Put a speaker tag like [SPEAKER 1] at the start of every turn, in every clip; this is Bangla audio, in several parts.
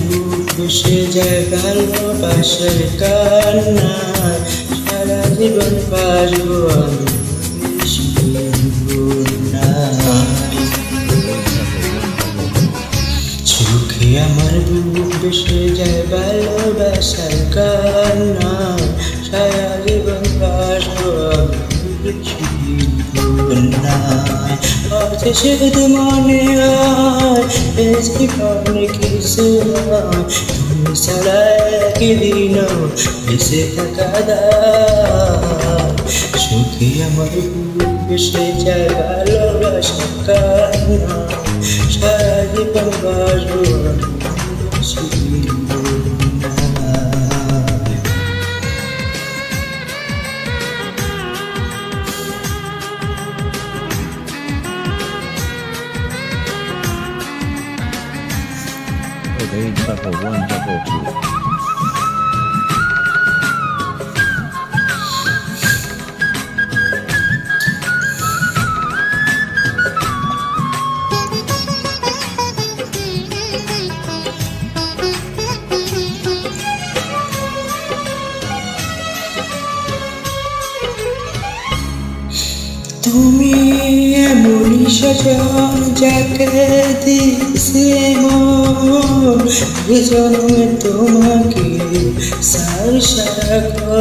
[SPEAKER 1] বুক বসে যায় ভালোবাসার কান্নায়, সারা জীবন বাসবো আমি বন্যায়। চোখে আমার বুক বসে যায় ভালোবাসার কান্নায়, সারা জীবন বাসবো আমি বন্যায়। আজ শুধু মনে হয় এই জীবনে কিছু নয়, তুমি ছাড়া একদিনও বেঁচে থাকা দায়। সুখে আমার বুক বসে যায় ভালোবাসার কান্নায়, সারা জীবন বাসবো আমি তুমি এমনই সজন যাকে দিয়েছে মন, জন্মে তোমাকে সারাক্ষণ।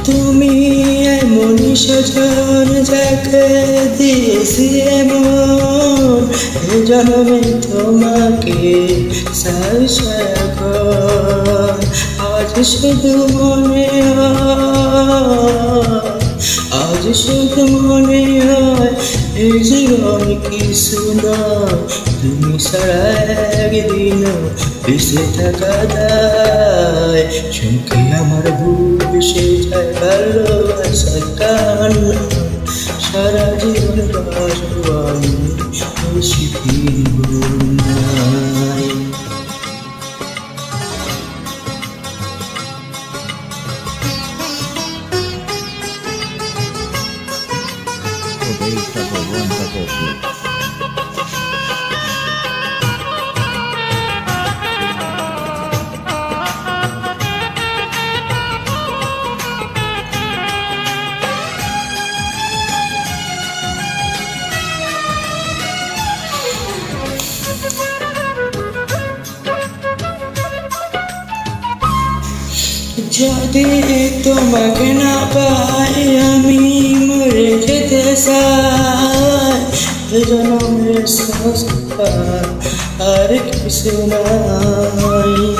[SPEAKER 1] তুমি এমনই সজন যাকে দিয়েছে মন, জন্মে তোমাকে সারাক্ষণ। আজ শুধু মনে হয়, আজ শুধু মনে হয় এই জীবন কিছু নয়, তুমি ছাড়া একদিনও বেঁচে থাকা দায়। চোখে আমার বুক বসে যায় ভালোবাসার কান্নায়, সারা জীবন বাসবো আমি বন্যায়। যদি তোমাকে না পাই আমি মরে যেতে চাই, জন্মের সংস্কার আর কিছু নাই।